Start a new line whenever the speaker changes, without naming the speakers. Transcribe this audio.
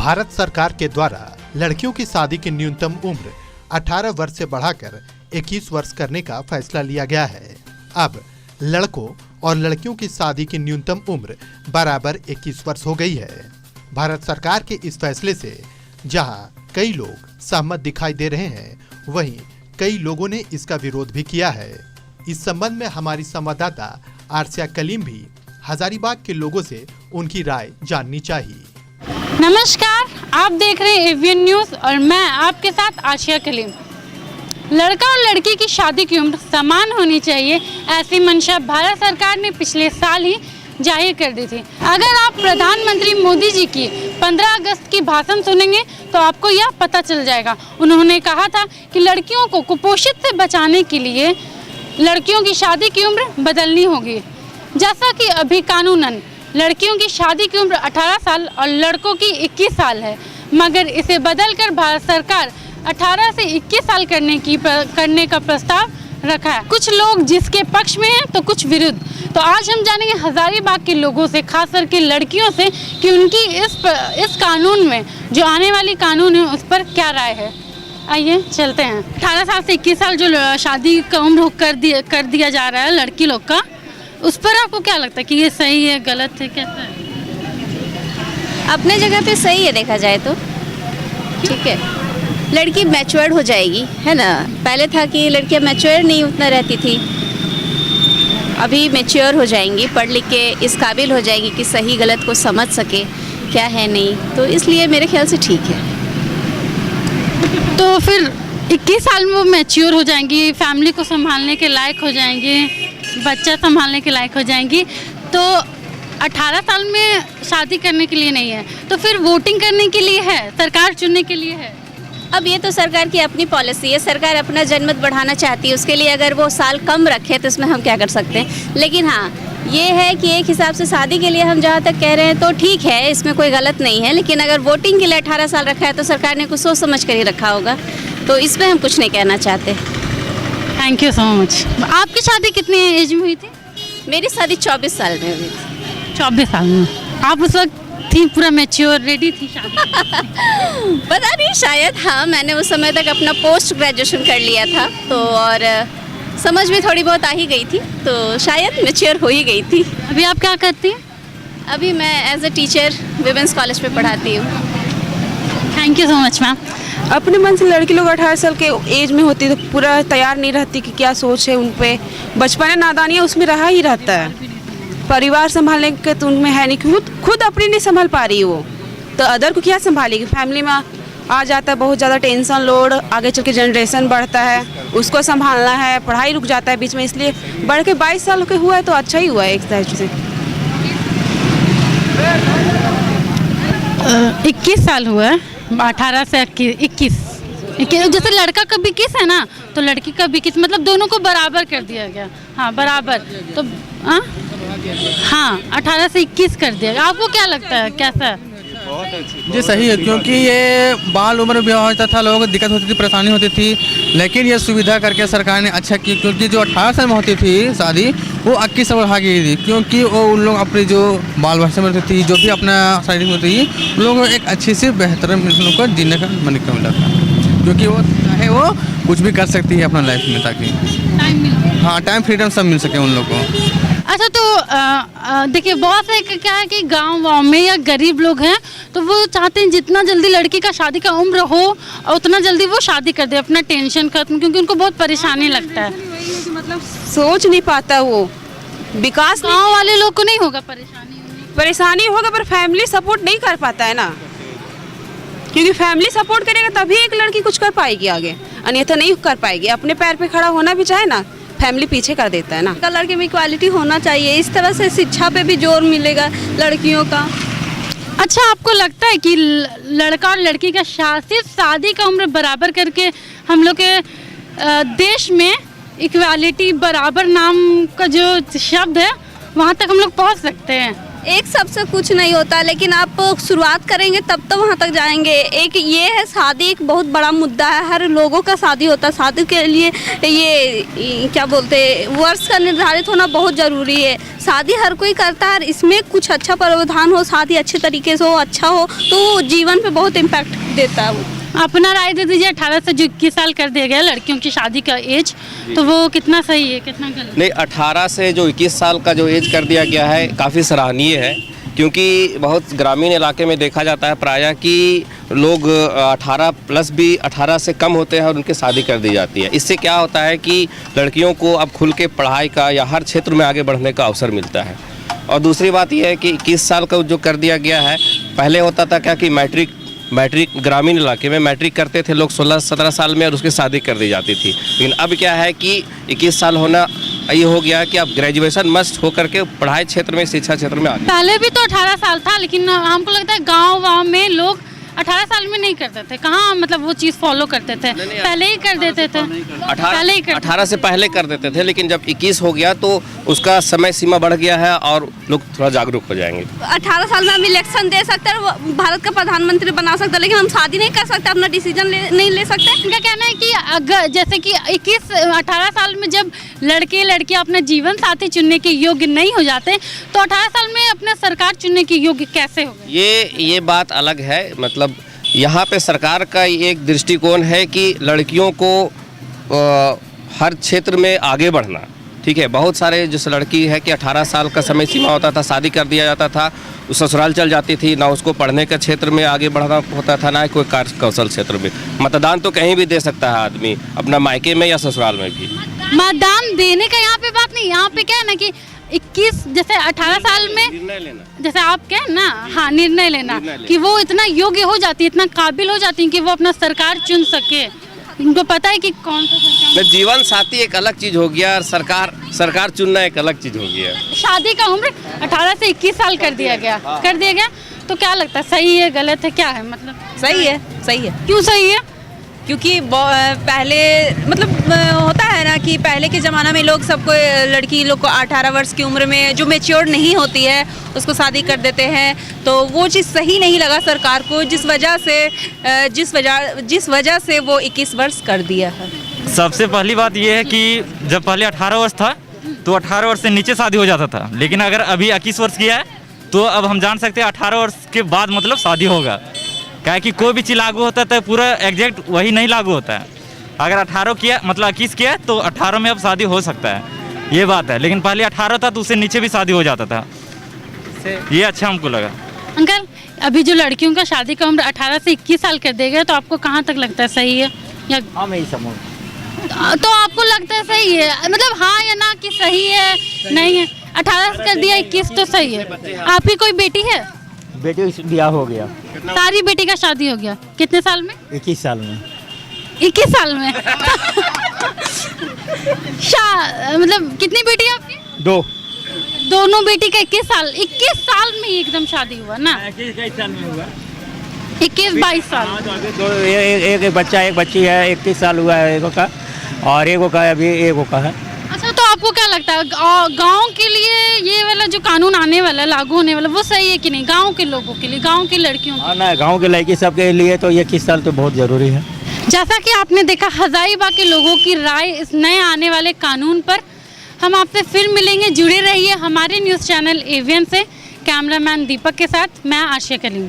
भारत सरकार के द्वारा लड़कियों की शादी की न्यूनतम उम्र 18 वर्ष से बढ़ाकर 21 वर्ष करने का फैसला लिया गया है। अब लड़कों और लड़कियों की शादी की न्यूनतम उम्र बराबर 21 वर्ष हो गई है। भारत सरकार के इस फैसले से जहां कई लोग सहमत दिखाई दे रहे हैं, वहीं कई लोगों ने इसका विरोध भी किया है। इस संबंध में हमारी संवाददाता आरसिया कलीम भी हजारीबाग के लोगों से उनकी राय जाननी चाहिए।
नमस्कार, आप देख रहे हैं एवीएन न्यूज़ और मैं आपके साथ आशिया कलीम। लड़का और लड़की की शादी की उम्र समान होनी चाहिए, ऐसी मंशा भारत सरकार ने पिछले साल ही जाहिर कर दी थी। अगर आप प्रधानमंत्री मोदी जी की 15 अगस्त की भाषण सुनेंगे तो आपको यह पता चल जाएगा। उन्होंने कहा था कि लड़कियों को कुपोषित से बचाने के लिए लड़कियों की शादी की उम्र बदलनी होगी। जैसा कि अभी कानूनन लड़कियों की शादी की उम्र 18 साल और लड़कों की 21 साल है, मगर इसे बदलकर भारत सरकार 18 से 21 साल करने का प्रस्ताव रखा है। कुछ लोग जिसके पक्ष में हैं तो कुछ विरुद्ध। तो आज हम जानेंगे हजारीबाग के लोगों से, खास करके लड़कियों से, कि उनकी इस कानून में, जो आने वाली कानून है, उस पर क्या राय है। आइए चलते हैं। 18 साल से 21 साल जो शादी का उम्र कर दिया जा रहा है लड़की लोग का, उस पर आपको क्या लगता है कि ये सही है, गलत है, कैसा है?
अपने जगह पे सही है, देखा जाए तो ठीक है। लड़की मैच्योर हो जाएगी, है ना। पहले था कि लड़कियां मैच्योर नहीं उतना रहती थी, अभी मैच्योर हो जाएंगी, पढ़ लिख के इस काबिल हो जाएगी कि सही गलत को समझ सके क्या है नहीं, तो इसलिए मेरे ख्याल से ठीक है।
तो फिर 21 साल में वो मैच्योर हो जाएंगी, फैमिली को संभालने के लायक हो जाएंगी, बच्चा संभालने के लायक हो जाएंगी, तो 18 साल में शादी करने के लिए नहीं है, तो फिर वोटिंग करने के लिए है, सरकार चुनने के लिए है।
अब ये तो सरकार की अपनी पॉलिसी है, सरकार अपना जनमत बढ़ाना चाहती है, उसके लिए अगर वो साल कम रखे तो इसमें हम क्या कर सकते हैं। लेकिन हाँ, ये है कि एक हिसाब से शादी के लिए हम जहाँ तक कह रहे हैं तो ठीक है, इसमें कोई गलत नहीं है। लेकिन अगर वोटिंग के लिए 18 साल रखा है तो सरकार ने कुछ सोच समझ कर ही रखा होगा, तो इसमें हम कुछ नहीं कहना चाहते।
Thank you so much. आपकी शादी कितनी एज में हुई थी?
मेरी शादी 24 साल में हुई थी।
24 साल में आप उस वक्त थी पूरा मैच्योर, रेडी थी शादी?
पता नहीं, शायद हाँ, मैंने उस समय तक अपना पोस्ट ग्रेजुएशन कर लिया था, तो और समझ में थोड़ी बहुत आ ही गई थी, तो शायद मैच्योर हो ही गई थी।
अभी आप क्या करती हैं?
अभी मैं as a teacher women's college में पढ़ाती हूँ।
Thank you so much ma'am.
अपने मन से लड़की लोग 18 साल के एज में होती तो पूरा तैयार नहीं रहती कि क्या सोच है उन पे, बचपन नादानियाँ उसमें रहा ही रहता है। परिवार संभालने के तो उनमें है नहीं, खुद अपनी नहीं संभाल पा रही वो, तो अदर को क्या संभालेगी। फैमिली में आ जाता है बहुत ज़्यादा टेंशन लोड, आगे चल के जनरेशन बढ़ता है, उसको संभालना है, पढ़ाई रुक जाता है बीच में, इसलिए बढ़ के 22 साल के हुआ है तो अच्छा ही हुआ है एक तरह से।
21 साल हुआ है, 18 से 21। जैसे लड़का का भी 21 है ना, तो लड़की का भी 21, मतलब दोनों को बराबर कर दिया गया। हाँ, बराबर। तो हाँ, 18 से 21 कर दिया गया। आपको क्या लगता है, कैसा?
जी सही है, क्योंकि ये बाल उम्र में होता था, लोगों को दिक्कत होती थी, परेशानी होती थी, लेकिन ये सुविधा करके सरकार ने अच्छा की। क्योंकि जो 18 साल में होती थी शादी, वो 21 साल बढ़ा गई थी, क्योंकि वो उन लोग अपनी जो बाल बच्चे में होती थी, जो भी अपना शारीरिक होती थी, उन लोगों को एक अच्छी सी बेहतर को जीने का मौका मिला था, क्योंकि वो चाहे वो कुछ भी कर सकती है अपना लाइफ में, ताकि हाँ टाइम फ्रीडम सब मिल सके उन लोगों को।
अच्छा, तो देखिए बहुत से क्या है कि गांव में या गरीब लोग हैं, तो वो चाहते हैं जितना जल्दी लड़की का शादी का उम्र हो उतना जल्दी वो शादी कर दे, अपना टेंशन खत्म, क्योंकि उनको बहुत परेशानी लगता है।
मतलब सोच नहीं पाता वो, विकास
गाँव वाले लोग को नहीं होगा
परेशानी होगा, पर फैमिली सपोर्ट नहीं कर पाता है ना, क्योंकि फैमिली सपोर्ट करेगा तभी एक लड़की कुछ कर पाएगी आगे, अन्यथा नहीं कर पाएगी। अपने पैर पे खड़ा होना भी चाहे ना, फैमिली पीछे कर देता है ना।
लड़के में इक्वालिटी होना चाहिए, इस तरह से शिक्षा पे भी जोर मिलेगा लड़कियों का।
अच्छा, आपको लगता है कि लड़का और लड़की का सिर्फ शादी का उम्र बराबर करके हम लोग के देश में इक्वालिटी, बराबर नाम का जो शब्द है, वहाँ तक हम लोग पहुँच सकते हैं?
एक सबसे कुछ नहीं होता, लेकिन आप शुरुआत करेंगे तब तो वहाँ तक जाएंगे। एक ये है, शादी एक बहुत बड़ा मुद्दा है, हर लोगों का शादी होता है। शादी के लिए ये क्या बोलते हैं, वर्ष का निर्धारित होना बहुत ज़रूरी है। शादी हर कोई करता है, इसमें कुछ अच्छा प्रावधान हो, शादी अच्छे तरीके से हो, अच्छा हो, तो जीवन पे बहुत इम्पैक्ट देता है वो।
अपना राय दे दीजिए। 18 से जो 21 साल कर दिया गया लड़कियों की शादी का एज, तो वो कितना सही है, कितना गलत?
नहीं, 18 से जो 21 साल का जो एज कर दिया गया है काफ़ी सराहनीय है, क्योंकि बहुत ग्रामीण इलाके में देखा जाता है प्रायः कि लोग 18 प्लस भी 18 से कम होते हैं और उनकी शादी कर दी जाती है। इससे क्या होता है कि लड़कियों को अब खुल के पढ़ाई का या हर क्षेत्र में आगे बढ़ने का अवसर मिलता है। और दूसरी बात यह है कि 21 साल का जो कर दिया गया है, पहले होता था क्या कि मैट्रिक ग्रामीण इलाके में मैट्रिक करते थे लोग 16-17 साल में और उसकी शादी कर दी जाती थी। लेकिन अब क्या है कि 21 साल होना ये हो गया कि अब ग्रेजुएशन मस्ट हो करके पढ़ाई क्षेत्र में, शिक्षा क्षेत्र में आगे।
पहले भी तो 18 साल था, लेकिन हमको लगता है गाँव में लोग 18 साल में नहीं करते थे। कहाँ मतलब वो चीज़ फॉलो करते थे, पहले ही कर देते थे।
18 से पहले कर देते थे, लेकिन जब 21 हो गया तो उसका समय सीमा बढ़ गया है और लोग थोड़ा जागरूक हो जाएंगे। 18
साल में हम इलेक्शन दे सकते हैं, भारत का प्रधानमंत्री बना सकते हैं, लेकिन हम शादी नहीं कर सकते, अपना डिसीजन नहीं ले सकते।
इनका कहना है कि अगर जैसे कि 18 साल में जब लड़के लड़कियां अपना जीवन साथी चुनने के योग्य नहीं हो जाते, तो 18 साल में अपना सरकार चुनने के योग्य कैसे हो गए?
ये बात अलग है। मतलब यहाँ पे सरकार का एक दृष्टिकोण है कि लड़कियों को हर क्षेत्र में आगे बढ़ना, ठीक है। बहुत सारे जैसे लड़की है कि 18 साल का समय सीमा होता था, शादी कर दिया जाता था, वो ससुराल चल जाती थी, ना उसको पढ़ने के क्षेत्र में आगे बढ़ना होता था, ना कोई कार्य कौशल क्षेत्र में। मतदान तो कहीं भी दे सकता है आदमी, अपना मायके में या ससुराल में भी।
मतदान देने का यहाँ पे बात नहीं, यहाँ पे क्या है ना कि 21 जैसे 18 साल में
निर्णय लेना,
जैसे आप कहें ना, हाँ निर्णय लेना कि वो इतना योग्य हो जाती है, इतना काबिल हो जाती है कि वो अपना सरकार चुन सके। उनको पता है कि कौन सा सरकार।
जीवन साथी एक अलग चीज हो गया और सरकार चुनना एक अलग चीज हो गया।
शादी का उम्र 18 से 21 साल कर दिया गया, तो क्या लगता है, सही है गलत है, क्या है? मतलब
सही है, सही है।
क्यों सही है?
क्योंकि पहले मतलब होता है ना कि पहले के ज़माना में लोग सबको, लड़की लोग को 18 वर्ष की उम्र में जो मैच्योर नहीं होती है उसको शादी कर देते हैं, तो वो चीज़ सही नहीं लगा सरकार को, जिस वजह से वो 21 वर्ष कर दिया है।
सबसे पहली बात ये है कि जब पहले 18 वर्ष था तो 18 वर्ष से नीचे शादी हो जाता था, लेकिन अगर अभी 21 वर्ष किया है तो अब हम जान सकते हैं 18 वर्ष के बाद मतलब शादी होगा। क्या है कि कोई भी चीज़ लागू होता है तो पूरा एग्जैक्ट वही नहीं लागू होता है। अगर 18 किया मतलब 21 किया तो 18 में अब शादी हो सकता है, ये बात है। लेकिन पहले 18 था तो उससे नीचे भी शादी हो जाता था, ये अच्छा हमको लगा।
अंकल, अभी जो लड़कियों का शादी का उम्र 18 से 21 साल कर देगा, तो आपको कहाँ तक लगता है सही है या?
हाँ, मैं ही समझ।
तो आपको लगता है सही है, मतलब हाँ या ना कि सही है नहीं है? 18 कर दिया, 21 तो सही है। आपकी कोई बेटी है?
बेटी का ब्याह हो गया।
सारी बेटी का शादी हो गया? कितने साल में?
21 साल में।
21 साल में? मतलब कितनी बेटी है आपकी? 2। दोनों बेटी का 21 साल में एकदम शादी हुआ ना?
21 साल में हुआ।
21-22 साल।
एक बच्चा एक बच्ची है, 21 साल हुआ है एगो का, और एगो का अभी एगो का है।
अच्छा, तो आपको क्या लगता है गांव के लिए ये वाला जो कानून आने वाला, लागू होने वाला, वो सही है कि नहीं? गांव के लोगों के लिए, गांव की लड़कियों के लिए?
ना, गांव के लड़की सब के लिए तो 21 साल तो बहुत ज़रूरी है।
जैसा कि आपने देखा हजारीबाग के लोगों की राय इस नए आने वाले कानून पर। हम आपसे फिर मिलेंगे, जुड़े रहिए हमारे न्यूज़ चैनल एवीएन से। कैमरामैन दीपक के साथ मैं आशिया कलीम।